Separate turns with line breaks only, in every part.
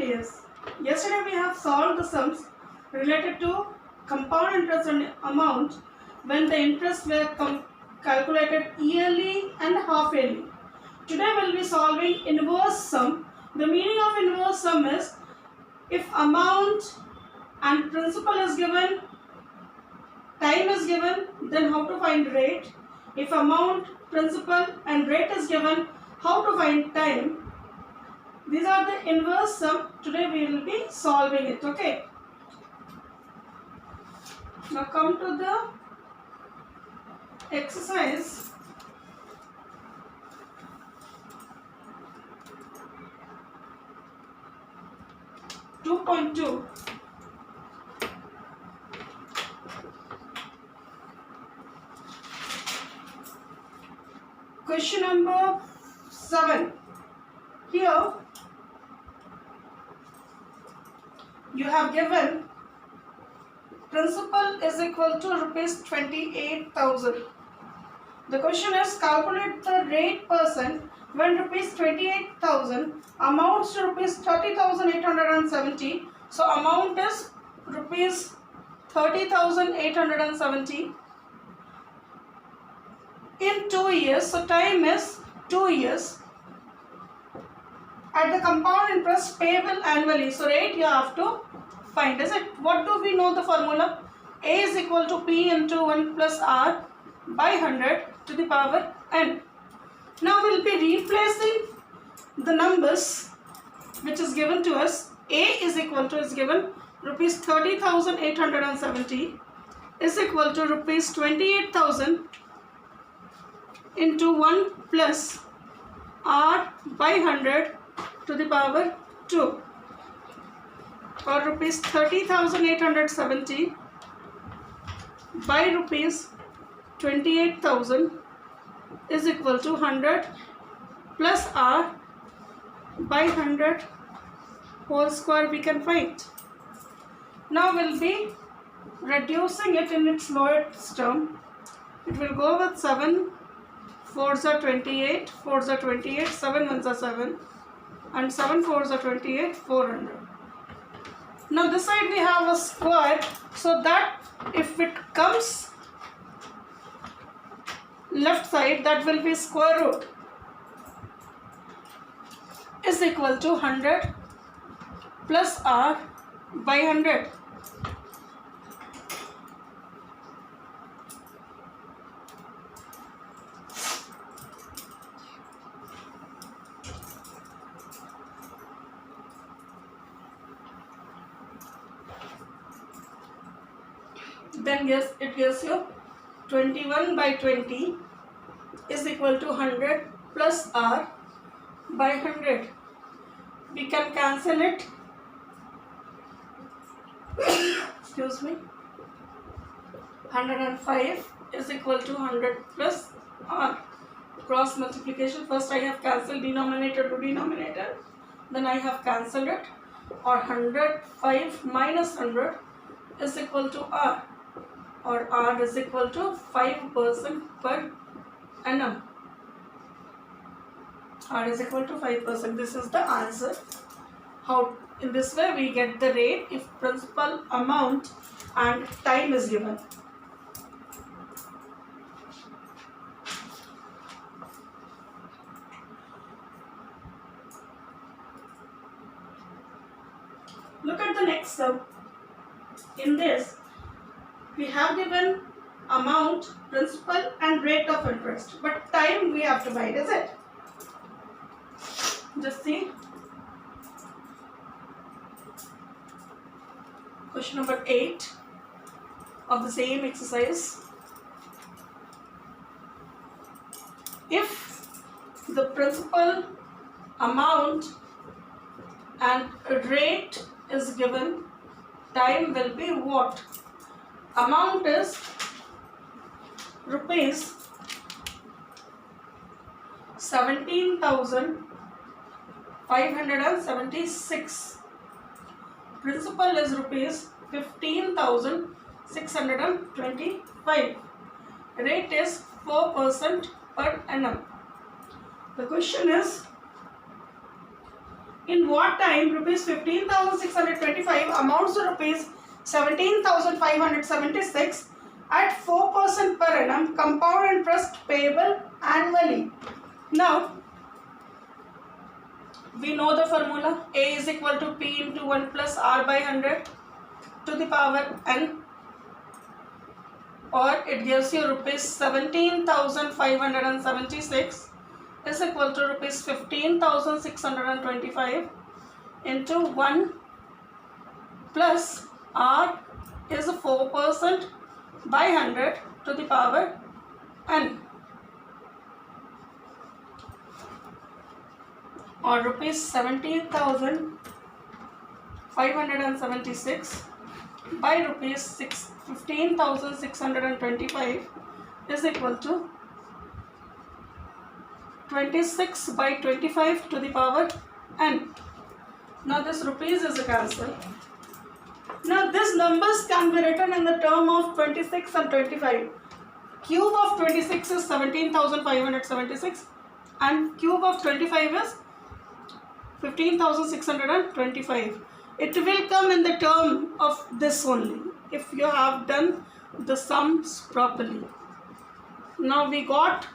years. Yesterday we have solved the sums related to compound interest and amount when the interest were calculated yearly and half yearly. Today we will be solving inverse sum. The meaning of inverse sum is if amount and principal is given, time is given, then how to find rate. If amount, principal and rate is given, how to find time. These are the inverse sum. Today we will be solving it. Okay. Now come to the exercise. Two point two. Question number 7. Here you have given principal is equal to rupees 28,000. The question is calculate the rate percent when rupees 28,000 amounts to rupees 30,870. So amount is rupees 30,870 in 2 years. So time is 2 years. At the compound interest payable annually. So rate you have to find. Is it? What do we know the formula? A is equal to P into 1 plus R by 100 to the power n. Now we will be replacing the numbers which is given to us. A is equal to is given rupees 30,870 is equal to rupees 28,000 into 1 plus R by 100 to the power 2, or rupees 30,870 by rupees 28,000 is equal to 100 plus R by 100 whole square we can find. Now we'll be reducing it in its lowest term. It will go with 7 4s are 28, 4s are 28, 7 1s are 7 and 7 4s are 28, 400. Now this side we have a square, so that if it comes left side, that will be square root is equal to 100 plus R by 100. Then yes, it gives you 21 by 20 is equal to 100 plus R by 100. We can cancel it. Excuse me. 105 is equal to 100 plus R. Cross multiplication. First I have cancelled denominator to denominator. Then I have cancelled it. Or 105 minus 100 is equal to R. Or R is equal to 5% per annum. R is equal to 5%. This is the answer. How in this way we get the rate if principal, amount and time is given. Look at the next sum. In this we have given amount, principal and rate of interest, but time we have to find, is it? Just see. Question number 8 of the same exercise. If the principal, amount and rate is given, time will be what? Amount is rupees 17,576. Principal is rupees 15,625. Rate is 4% per annum. The question is In what time rupees 15,625 amounts to rupees 17,576 at 4% per annum compound interest payable annually. Now, we know the formula. A is equal to P into 1 plus R by 100 to the power n, or it gives you rupees 17,576 is equal to rupees 15,625 into 1 plus R is 4% by 100 to the power n, or rupees 17,576 by rupees 15,625 is equal to 26 by 25 to the power n. Now this rupees is a cancel. Now these numbers can be written in the term of 26 and 25. Cube of 26 is 17,576 and cube of 25 is 15,625. It will come in the term of this only if you have done the sums properly. Now we got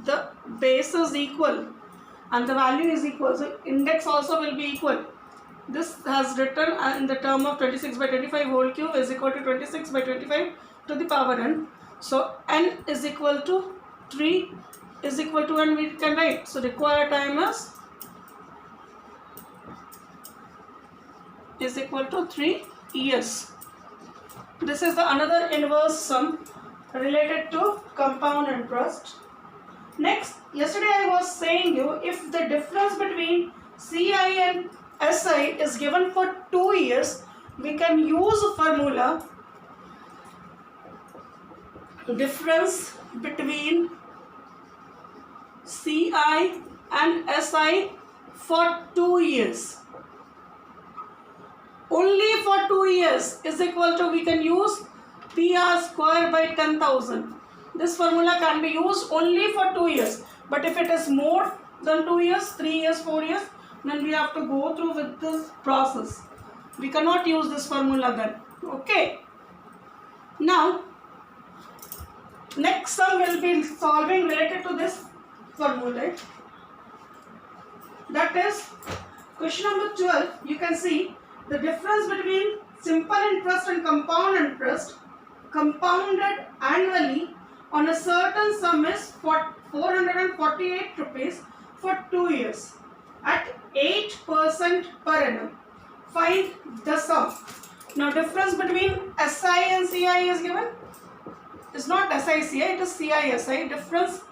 the base is equal and the value is equal, so index also will be equal. This has written in the term of 26 by 25 whole cube is equal to 26 by 25 to the power n. So n is equal to 3 is equal to n we can write. So required time is equal to 3 years. This is the another inverse sum related to compound interest. Next, yesterday I was saying you if the difference between CI and SI is given for 2 years, we can use a formula difference between CI and SI for 2 years. Only for 2 years is equal to, we can use PR square by 10,000. This formula can be used only for 2 years. But if it is more than 2 years, 3 years, 4 years, then we have to go through with this process. We cannot use this formula then. Okay. Now, next sum will be solving related to this formula. That is question number 12. You can see the difference between simple interest and compound interest compounded annually on a certain sum is 448 rupees for 2 years at 8% per annum. Find the sum. Now difference between SI and CI is given. It's not SI CI, it is CI SI. Difference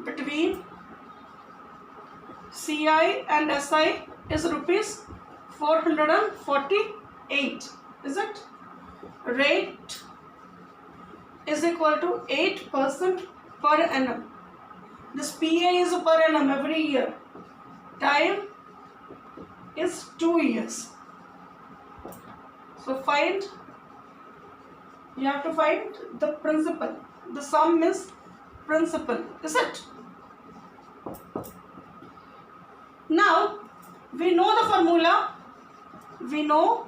between CI and SI is rupees 448. Is it? Rate is equal to 8% per annum. This PA is per annum every year. Time is 2 years. So you have to find the principal. The sum is principal, is it? Now, we know the formula. We know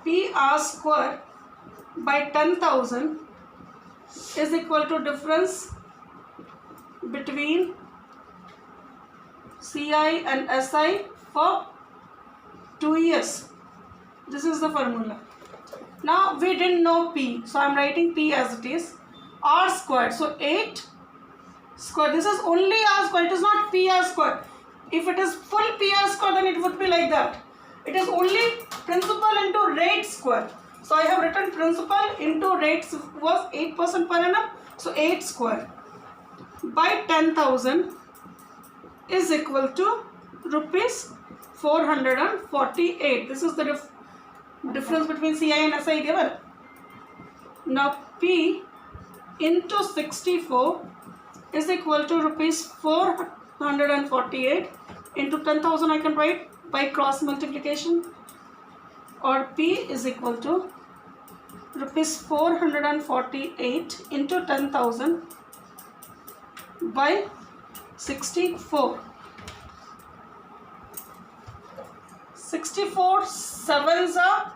PR square by 10,000 is equal to difference between CI and SI for 2 years. This is the formula. Now we didn't know P, so I am writing P as it is. R squared, so 8 square. This is only R square, it is not PR square. If it is full PR square, then it would be like that. It is only principal into rate square. So I have written principal into rates was 8% per annum. So 8 square by 10,000 is equal to rupees 448. This is the difference between CI and SI given. Now P into 64 is equal to rupees 448 into 10,000. I can write by cross multiplication, or P is equal to rupees 448 into 10,000 by 64. 64 sevens are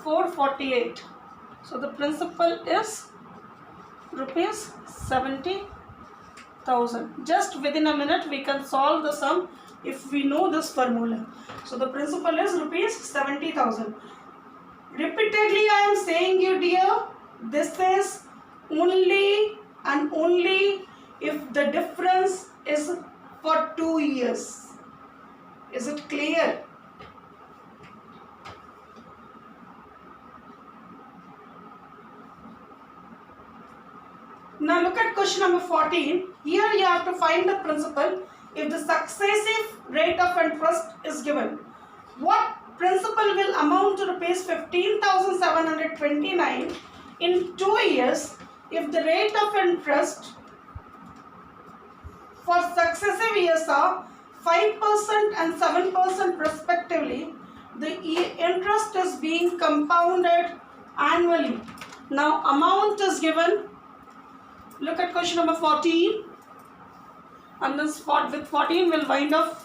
448. So the principal is rupees 70,000. Just within a minute we can solve the sum if we know this formula. So the principal is rupees 70,000. Repeatedly I am saying you dear, this is only and only if the difference is for 2 years. Is it clear? Now look at question number 14. Here you have to find the principal if the successive rate of interest is given. What principal will amount to rupees 15,729 in 2 years if the rate of interest for successive years are 5% and 7% respectively? The interest is being compounded annually. Now amount is given. Look at question number 14, and this with 14 will wind up.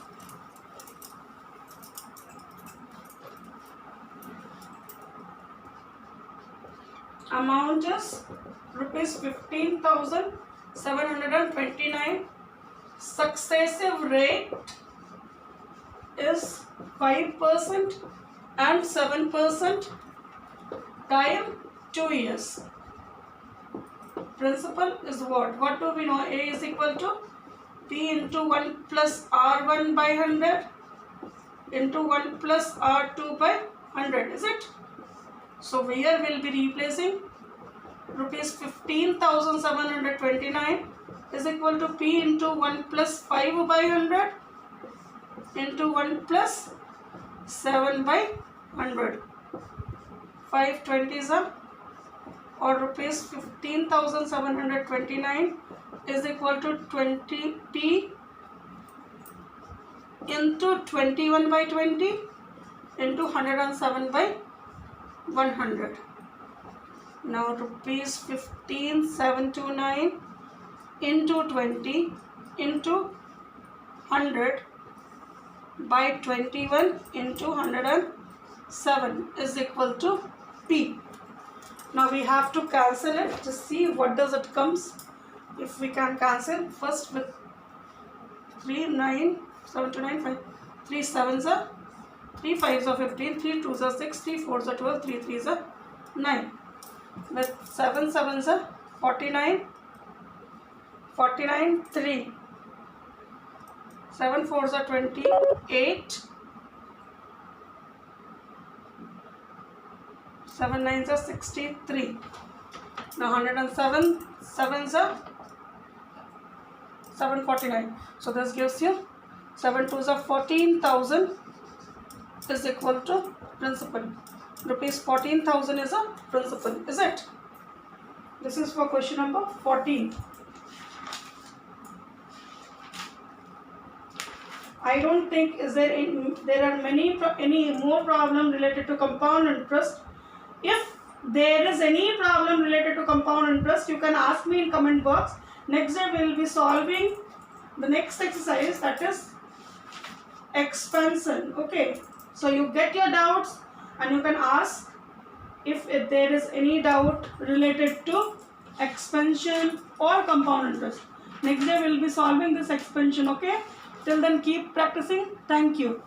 Amount is rupees 15,729. Successive rate is 5% and 7% time 2 years. Principal is what? What do we know? A is equal to P into 1 plus R1 by 100 into 1 plus R2 by 100. Is it? So here we will be replacing rupees 15,729 is equal to P into 1 plus 5 by 100 into 1 plus 7 by 100. 520s are, or rupees 15,729 is equal to 20 P into 21 by 20 into 107 by 100. Now rupees 15,729 into 20 into 100 by 21 into 107 is equal to P. Now we have to cancel it to see what does it comes. If we can cancel first with 3 9 7 to 9 5 3 7s are 3 5s are 15, 3 2s are 6, 3 4s are 12, 3 3s are 9. With 7 7s are 49, 49 3, 7 4s are 28, 7 9s are 63. Now 107 7s are 749. So this gives you 7 2s are 14,000 is equal to principal. Rupees 14,000 is a principal, is it? This is for question number 14. I don't think there are any more problem related to compound interest. If there is any problem related to compound interest, you can ask me in comment box. Next day we will be solving the next exercise, that is expansion. Okay, so you get your doubts and you can ask if there is any doubt related to expansion or compound interest. Next day we will be solving this expansion. Okay, till then keep practicing. Thank you.